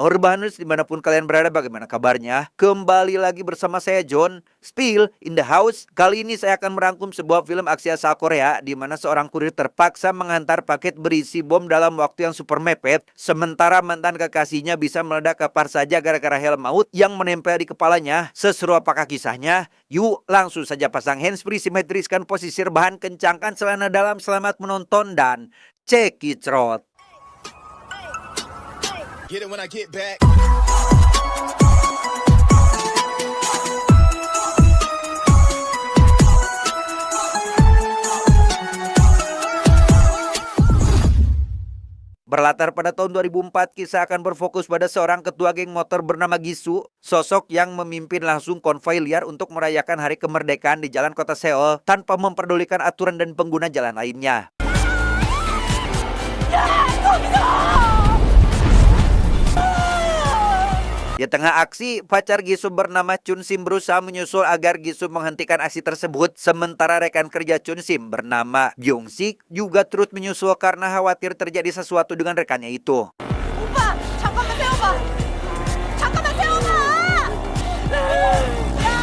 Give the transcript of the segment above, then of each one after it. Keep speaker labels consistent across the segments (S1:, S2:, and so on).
S1: Urbaners dimanapun kalian berada, bagaimana kabarnya? Kembali lagi bersama saya John, Spill in the house. Kali ini saya akan merangkum sebuah film aksi asal Korea di mana seorang kurir terpaksa mengantar paket berisi bom dalam waktu yang super mepet, sementara mantan kekasihnya bisa meledak kapan saja gara-gara helm maut yang menempel di kepalanya. Seseru apakah kisahnya? Yuk langsung saja pasang handsfree, simetriskan posisi rebahan, kencangkan celana dalam, selamat menonton dan cekicrot.
S2: Get it when I get back.
S1: Berlatar pada tahun 2004, kisah akan berfokus pada seorang ketua geng motor bernama Gisu, sosok yang memimpin langsung konvoi liar untuk merayakan hari kemerdekaan di jalan kota Seoul tanpa memperdulikan aturan dan pengguna jalan lainnya. Di tengah aksi, pacar Gisu bernama Chun Sim berusaha menyusul agar Gisu menghentikan aksi tersebut, sementara rekan kerja Chun Sim bernama Byung Sik juga turut menyusul karena khawatir terjadi sesuatu dengan rekannya itu.
S3: 오빠, 잠깐만 세워봐. 잠깐만 세워봐. 야,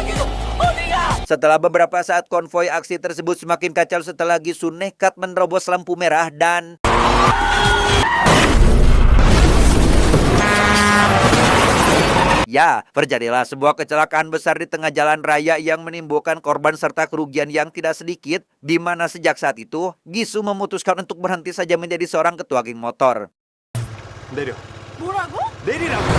S3: 기수 어디야?
S1: Setelah beberapa saat, konvoi aksi tersebut semakin kacau setelah Gisu nekat menerobos lampu merah dan ya, terjadilah sebuah kecelakaan besar di tengah jalan raya yang menimbulkan korban serta kerugian yang tidak sedikit, di mana sejak saat itu, Gisu memutuskan untuk berhenti saja menjadi seorang ketua geng motor.
S2: 내려.
S3: 뭐라고?
S2: 내리라고.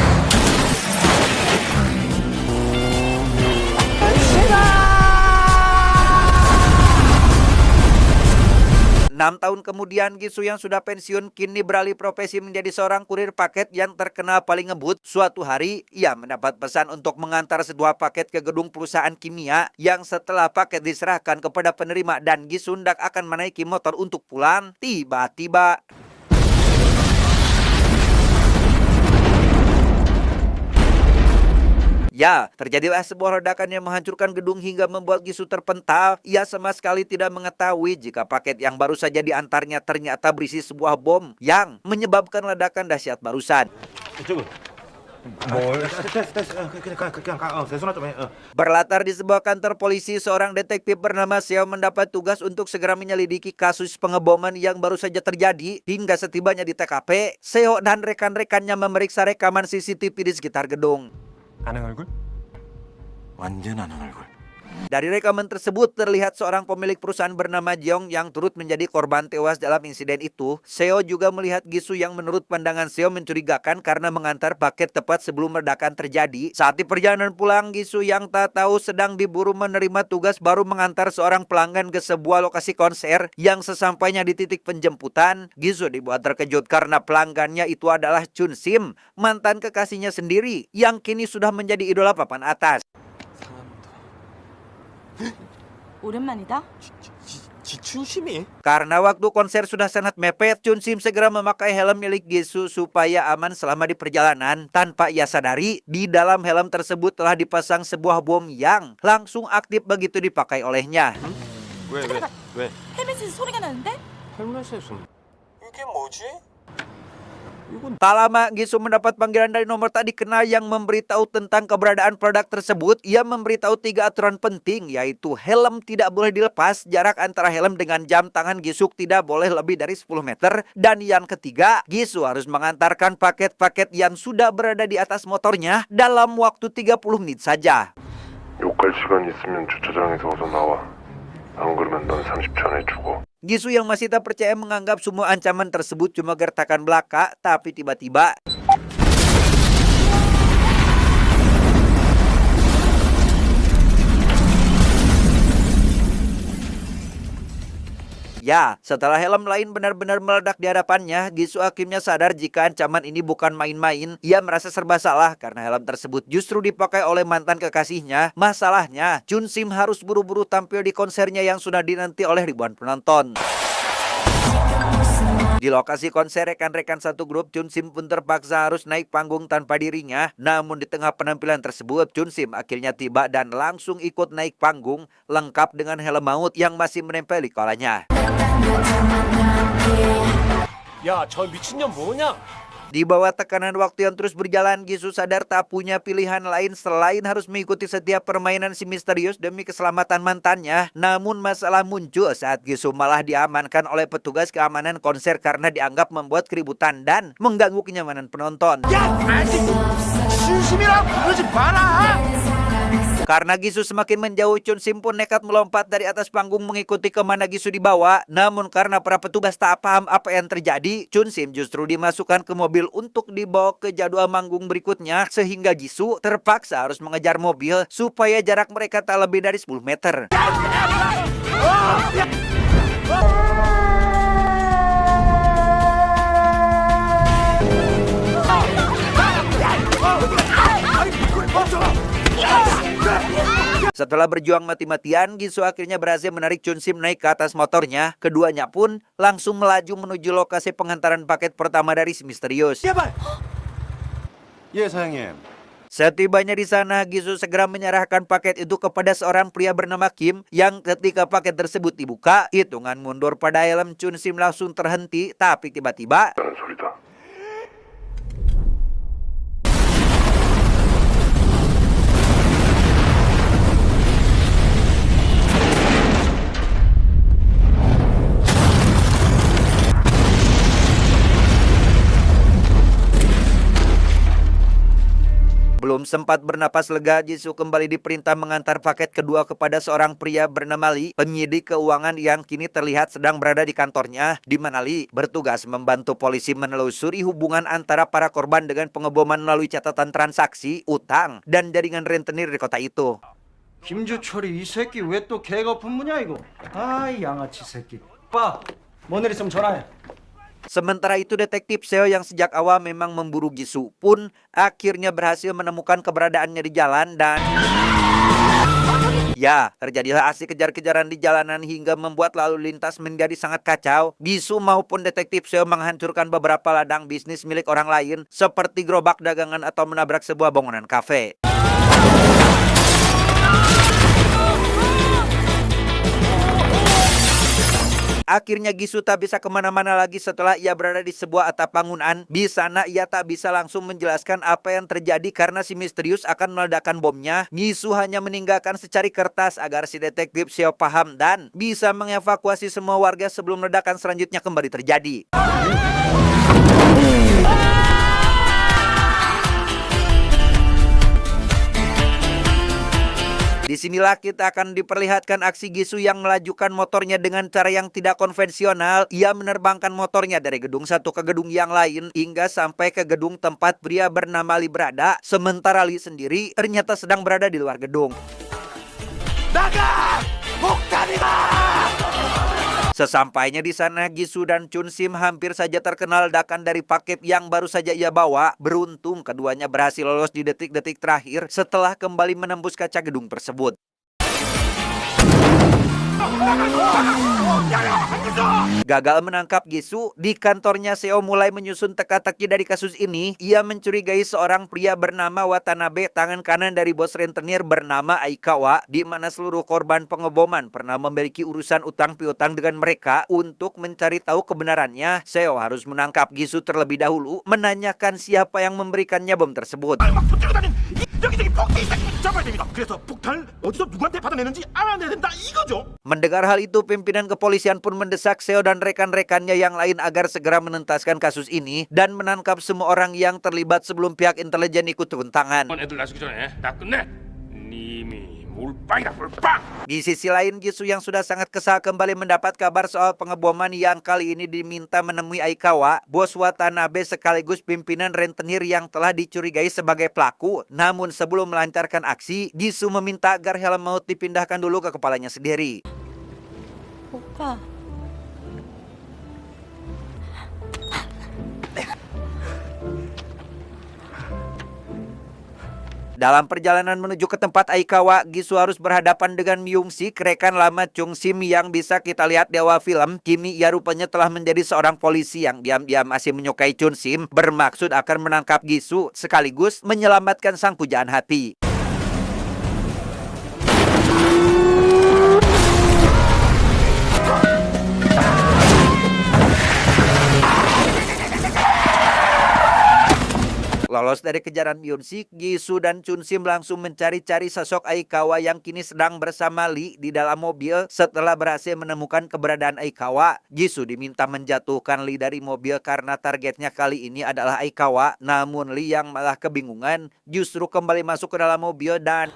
S1: 6 tahun kemudian, Gisu yang sudah pensiun kini beralih profesi menjadi seorang kurir paket yang terkenal paling ngebut. Suatu hari, ia mendapat pesan untuk mengantar sebuah paket ke gedung perusahaan kimia yang setelah paket diserahkan kepada penerima dan Gisu hendak akan menaiki motor untuk pulang, tiba-tiba ya, terjadilah sebuah ledakan yang menghancurkan gedung hingga membuat Gisu terpental. Ia sama sekali tidak mengetahui jika paket yang baru saja diantarnya ternyata berisi sebuah bom yang menyebabkan ledakan dahsyat barusan.
S2: 이쪽은. 그냥 가. 내 손 좀 해.
S1: Berlatar di sebuah kantor polisi, seorang detektif bernama Seo mendapat tugas untuk segera menyelidiki kasus pengeboman yang baru saja terjadi. Hingga setibanya di TKP, Seo dan rekan-rekannya memeriksa rekaman CCTV di sekitar gedung.
S2: 아는 얼굴? 완전 아는 얼굴.
S1: Dari rekaman tersebut terlihat seorang pemilik perusahaan bernama Jeong yang turut menjadi korban tewas dalam insiden itu. Seo juga melihat Gisu yang menurut pandangan Seo mencurigakan karena mengantar paket tepat sebelum ledakan terjadi. Saat di perjalanan pulang, Gisu yang tak tahu sedang diburu menerima tugas baru mengantar seorang pelanggan ke sebuah lokasi konser yang sesampainya di titik penjemputan, Gisu dibuat terkejut karena pelanggannya itu adalah Chun Sim, mantan kekasihnya sendiri yang kini sudah menjadi idola papan atas.
S3: 오랜만이다.
S2: 지추심이?
S1: Karena waktu konser sudah sangat mepet, Chun Sim segera memakai helm milik Gisu supaya aman selama di perjalanan. Tanpa ia sadari, di dalam helm tersebut telah dipasang sebuah bom yang langsung aktif begitu dipakai olehnya.
S2: 왜?
S3: 헬멧에서 소리가 나는데?
S2: 헬멧에서. 이게 뭐지?
S1: Tak lama, Gisu mendapat panggilan dari nomor tak dikenal yang memberitahu tentang keberadaan produk tersebut. Ia memberitahu 3 aturan penting, yaitu helm tidak boleh dilepas, jarak antara helm dengan jam tangan Gisu tidak boleh lebih dari 10 meter, dan yang ketiga, Gisu harus mengantarkan paket-paket yang sudah berada di atas motornya dalam waktu 30 menit saja.
S4: 욕할 시간 있으면 주차장에서 어서 나와. 안 그러면 넌 30초 안에 죽어.
S1: Gisu yang masih tak percaya menganggap semua ancaman tersebut cuma gertakan belaka, tapi tiba-tiba ya, setelah helm lain benar-benar meledak di hadapannya, Gisu akhirnya sadar jika ancaman ini bukan main-main. Ia merasa serba salah karena helm tersebut justru dipakai oleh mantan kekasihnya. Masalahnya, Chun Sim harus buru-buru tampil di konsernya yang sudah dinanti oleh ribuan penonton. Di lokasi konser, rekan-rekan satu grup Chun Sim pun terpaksa harus naik panggung tanpa dirinya. Namun di tengah penampilan tersebut, Chun Sim akhirnya tiba dan langsung ikut naik panggung lengkap dengan helm maut yang masih menempel di kepalanya.
S2: 야, 저 미친년 뭐냐?
S1: Di bawah tekanan waktu yang terus berjalan, Gisu sadar tak punya pilihan lain selain harus mengikuti setiap permainan si misterius demi keselamatan mantannya. Namun masalah muncul saat Gisu malah diamankan oleh petugas keamanan konser karena dianggap membuat keributan dan mengganggu kenyamanan penonton. Karena Gisu semakin menjauh, Chun Sim pun nekat melompat dari atas panggung mengikuti kemana Gisu dibawa. Namun karena para petugas tak paham apa yang terjadi, Chun Sim justru dimasukkan ke mobil untuk dibawa ke jadwal manggung berikutnya. Sehingga Gisu terpaksa harus mengejar mobil supaya jarak mereka tak lebih dari 10 meter. Setelah berjuang mati-matian, Gisu akhirnya berhasil menarik Chun Sim naik ke atas motornya. Keduanya pun langsung melaju menuju lokasi penghantaran paket pertama dari si misterius.
S2: 예, 사장님.
S1: Setibanya di sana, Gisu segera menyerahkan paket itu kepada seorang pria bernama Kim yang ketika paket tersebut dibuka, hitungan mundur pada helm Chun Sim langsung terhenti, tapi tiba-tiba
S4: 라는 소리다.
S1: belum sempat bernapas lega, Gisu kembali diperintah mengantar paket kedua kepada seorang pria bernama Lee, penyidik keuangan yang kini terlihat sedang berada di kantornya, di mana Lee bertugas membantu polisi menelusuri hubungan antara para korban dengan pengeboman melalui catatan transaksi, utang, dan jaringan rentenir di kota itu.
S5: 김주철이 이 새끼 왜 또 개가 분무냐 이거? 아이 양아치 새끼. 오빠 뭔 일 있으면 전화해.
S1: Sementara itu detektif Seo yang sejak awal memang memburu Gisu pun akhirnya berhasil menemukan keberadaannya di jalan dan ya, terjadilah aksi kejar-kejaran di jalanan hingga membuat lalu lintas menjadi sangat kacau. Gisu maupun detektif Seo menghancurkan beberapa ladang bisnis milik orang lain seperti gerobak dagangan atau menabrak sebuah bangunan kafe. Akhirnya Gisu tak bisa kemana-mana lagi setelah ia berada di sebuah atap bangunan. Di sana ia tak bisa langsung menjelaskan apa yang terjadi karena si misterius akan meledakkan bomnya. Gisu hanya meninggalkan secari kertas agar si detektif Seo paham dan bisa mengevakuasi semua warga sebelum ledakan selanjutnya kembali terjadi. Disinilah kita akan diperlihatkan aksi Gisu yang melajukan motornya dengan cara yang tidak konvensional. Ia menerbangkan motornya dari gedung satu ke gedung yang lain hingga sampai ke gedung tempat pria bernama Lee berada. Sementara Lee sendiri ternyata sedang berada di luar gedung. Sesampainya di sana, Gisu dan Chun Sim hampir saja terkena ledakan dari paket yang baru saja ia bawa. Beruntung keduanya berhasil lolos di detik-detik terakhir setelah kembali menembus kaca gedung tersebut. Gagal menangkap Gisu, di kantornya Seo mulai menyusun teka-teki dari kasus ini. Ia mencurigai seorang pria bernama Watanabe, tangan kanan dari bos rentenir bernama Aikawa, di mana seluruh korban pengeboman pernah memiliki urusan utang piutang dengan mereka. Untuk mencari tahu kebenarannya, Seo harus menangkap Gisu terlebih dahulu, menanyakan siapa yang memberikannya bom tersebut. Mendengar hal itu, pimpinan kepolisian pun mendesak Seo dan rekan-rekannya yang lain agar segera menuntaskan kasus ini dan menangkap semua orang yang terlibat sebelum pihak intelijen ikut turun tangan.
S6: 애들 나서기 전에 다 끝내. 님이 몰빵이다 몰빵.
S1: Di sisi lain, Gisu yang sudah sangat kesal kembali mendapat kabar soal pengeboman yang kali ini diminta menemui Aikawa, bos Watanabe sekaligus pimpinan rentenir yang telah dicurigai sebagai pelaku. Namun sebelum melancarkan aksi, Gisu meminta agar helm maut dipindahkan dulu ke kepalanya sendiri.
S3: 오빠.
S1: Dalam perjalanan menuju ke tempat Aikawa, Gisu harus berhadapan dengan Myung-sik, rekan lama Chung Sim yang bisa kita lihat di awal film. Kini ia rupanya telah menjadi seorang polisi yang diam-diam masih menyukai Chun Sim, bermaksud akan menangkap Gisu sekaligus menyelamatkan sang pujaan hati. Lolos dari kejaran Myung-sik, Jisoo dan Chun-sim langsung mencari-cari sosok Aikawa yang kini sedang bersama Lee di dalam mobil. Setelah berhasil menemukan keberadaan Aikawa, Jisoo diminta menjatuhkan Lee dari mobil karena targetnya kali ini adalah Aikawa. Namun Lee yang malah kebingungan justru kembali masuk ke dalam mobil dan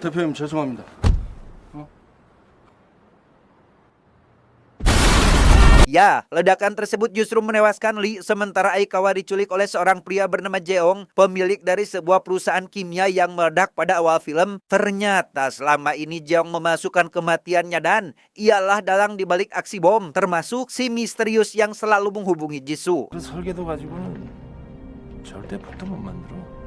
S5: 대표님 죄송합니다.
S1: ya, ledakan tersebut justru menewaskan Lee, sementara Aikawa diculik oleh seorang pria bernama Jeong, pemilik dari sebuah perusahaan kimia yang meledak pada awal film. Ternyata selama ini Jeong memasukkan kematiannya dan ialah dalang dibalik aksi bom, termasuk si misterius yang selalu menghubungi Jisoo.
S2: 그 설계도 가지고는 절대 폭도 못 만들어.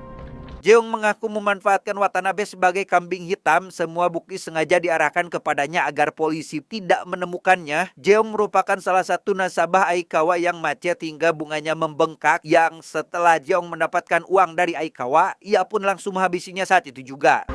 S1: Jeong mengaku memanfaatkan Watanabe sebagai kambing hitam. Semua bukti sengaja diarahkan kepadanya agar polisi tidak menemukannya. Jeong merupakan salah satu nasabah Aikawa yang macet hingga bunganya membengkak, yang setelah Jeong mendapatkan uang dari Aikawa, ia pun langsung menghabisinya saat itu juga.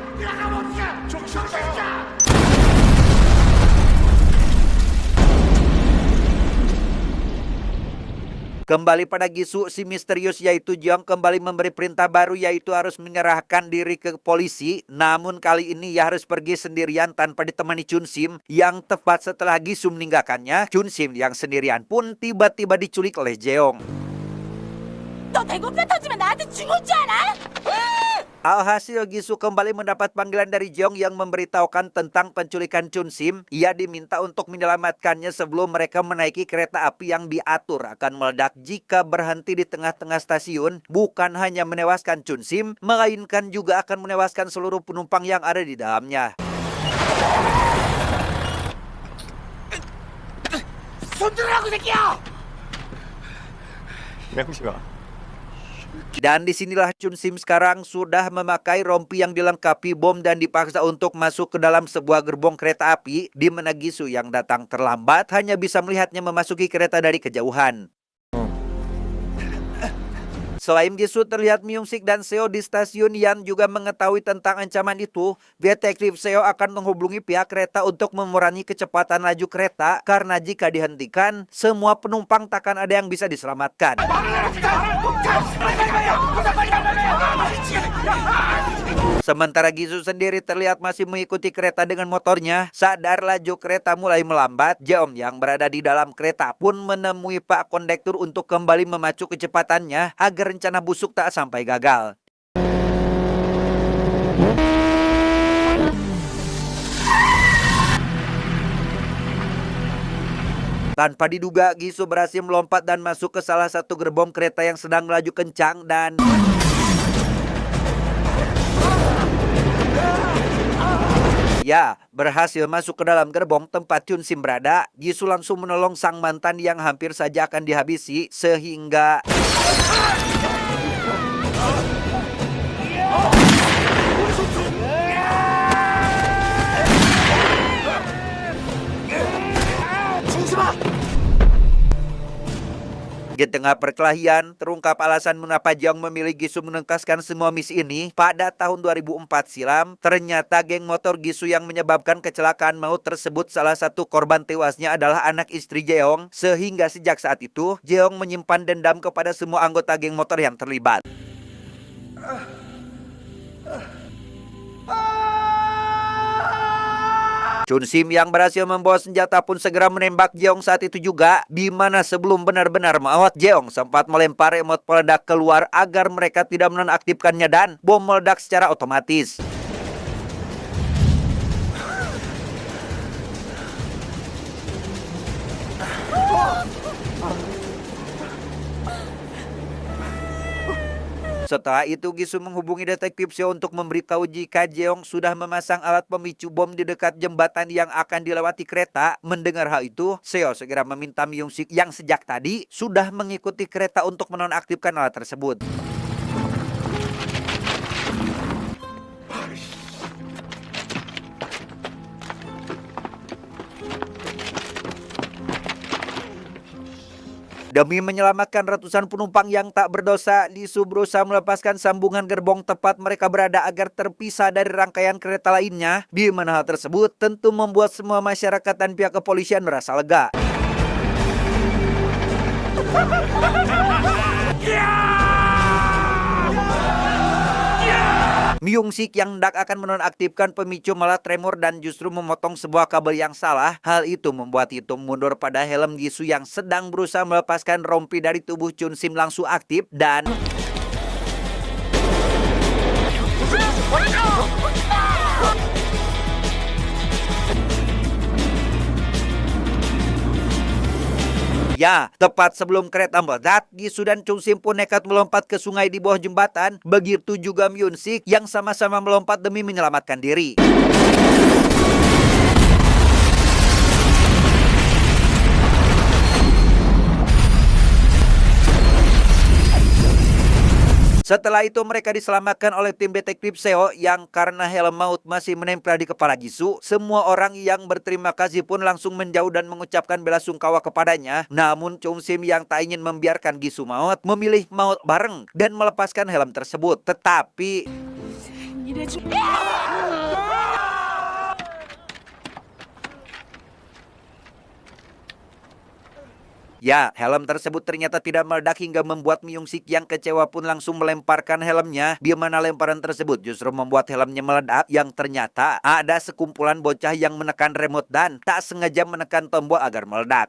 S1: Kembali pada Jisoo, si misterius yaitu Jeong kembali memberi perintah baru, yaitu harus menyerahkan diri ke polisi. Namun kali ini ia harus pergi sendirian tanpa ditemani Chun-sim. Yang tepat setelah Jisoo meninggalkannya, Chun-sim yang sendirian pun tiba-tiba diculik oleh Jeong.
S3: 너 대공표 터지면 나한테 죽을 줄 알아?
S1: Alhasil Jisoo kembali mendapat panggilan dari Jeong yang memberitahukan tentang penculikan Chun-sim. Ia diminta untuk menyelamatkannya sebelum mereka menaiki kereta api yang diatur akan meledak jika berhenti di tengah-tengah stasiun. Bukan hanya menewaskan Chun-sim, melainkan juga akan menewaskan seluruh penumpang yang ada di dalamnya.
S6: 손들으라고 새끼야!
S2: 명식아.
S1: Dan disinilah Chun-sim sekarang sudah memakai rompi yang dilengkapi bom dan dipaksa untuk masuk ke dalam sebuah gerbong kereta api, di mana Jisoo yang datang terlambat hanya bisa melihatnya memasuki kereta dari kejauhan. Selain Jisoo, terlihat Myung-sik dan Seo di stasiun yang juga mengetahui tentang ancaman itu. Detektif Seo akan menghubungi pihak kereta untuk mengurangi kecepatan laju kereta, karena jika dihentikan, semua penumpang takkan ada yang bisa diselamatkan. Sementara Jisoo sendiri terlihat masih mengikuti kereta dengan motornya. Sadar laju kereta mulai melambat, Jeong yang berada di dalam kereta pun menemui Pak Kondektur untuk kembali memacu kecepatannya agar rencana busuk tak sampai gagal. Tanpa diduga, Jisoo berhasil melompat dan masuk ke salah satu gerbong kereta yang sedang melaju kencang dan... ya, berhasil masuk ke dalam gerbong tempat Chun-sim berada. Jisoo langsung menolong sang mantan yang hampir saja akan dihabisi, sehingga... di tengah perkelahian, terungkap alasan mengapa Jeong memilih Jisoo menuntaskan semua misi ini. Pada tahun 2004 silam, ternyata geng motor Jisoo yang menyebabkan kecelakaan maut tersebut salah satu korban tewasnya adalah anak istri Jeong. Sehingga sejak saat itu, Jeong menyimpan dendam kepada semua anggota geng motor yang terlibat. Chun-sim yang berhasil membawa senjata pun segera menembak Jeong saat itu juga, di mana sebelum benar-benar melawan, Jeong sempat melempar remote peledak keluar agar mereka tidak menonaktifkannya dan bom meledak secara otomatis. Setelah itu Jisoo menghubungi detektif Seo untuk memberitahu jika Jeong sudah memasang alat pemicu bom di dekat jembatan yang akan dilewati kereta. Mendengar hal itu, Seo segera meminta Myung-sik yang sejak tadi sudah mengikuti kereta untuk menonaktifkan alat tersebut. Demi menyelamatkan ratusan penumpang yang tak berdosa, Jisoo berusaha melepaskan sambungan gerbong tempat mereka berada agar terpisah dari rangkaian kereta lainnya, di mana hal tersebut tentu membuat semua masyarakat dan pihak kepolisian merasa lega. Myung-sik yang hendak akan menonaktifkan pemicu malah tremor dan justru memotong sebuah kabel yang salah. Hal itu membuat Hitum mundur pada helm Jisoo yang sedang berusaha melepaskan rompi dari tubuh Chun Sim langsung aktif dan ya, tepat sebelum kereta meledak, Jisoo dan Chung Sim pun nekat melompat ke sungai di bawah jembatan. Begitu juga Myun-sik yang sama-sama melompat demi menyelamatkan diri. Setelah itu mereka diselamatkan oleh tim detektif Seo yang karena helm maut masih menempel di kepala Jisoo. Semua orang yang berterima kasih pun langsung menjauh dan mengucapkan bela sungkawa kepadanya. Namun Chung Sim yang tak ingin membiarkan Jisoo maut memilih maut bareng dan melepaskan helm tersebut. Tetapi
S3: 이래주
S1: ya, helm tersebut ternyata tidak meledak hingga membuat Myung-sik yang kecewa pun langsung melemparkan helmnya. Di mana lemparan tersebut justru membuat helmnya meledak yang ternyata ada sekumpulan bocah yang menekan remote dan tak sengaja menekan tombol agar meledak.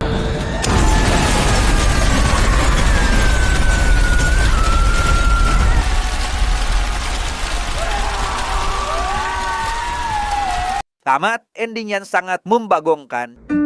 S1: Tamat, ending yang sangat membagongkan.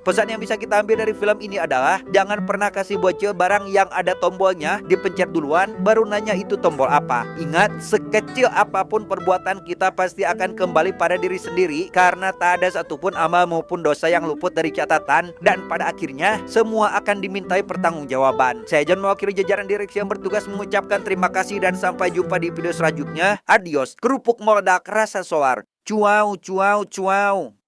S1: Pesan yang bisa kita ambil dari film ini adalah jangan pernah kasih bocil barang yang ada tombolnya, dipencet duluan, baru nanya itu tombol apa. Ingat, sekecil apapun perbuatan kita pasti akan kembali pada diri sendiri karena tak ada satupun amal maupun dosa yang luput dari catatan dan pada akhirnya semua akan dimintai pertanggungjawaban. Saya John mewakili jajaran direksi yang bertugas mengucapkan terima kasih dan sampai jumpa di video selanjutnya. Adios, kerupuk meledak rasa solar. Cuau, cuau, cuau.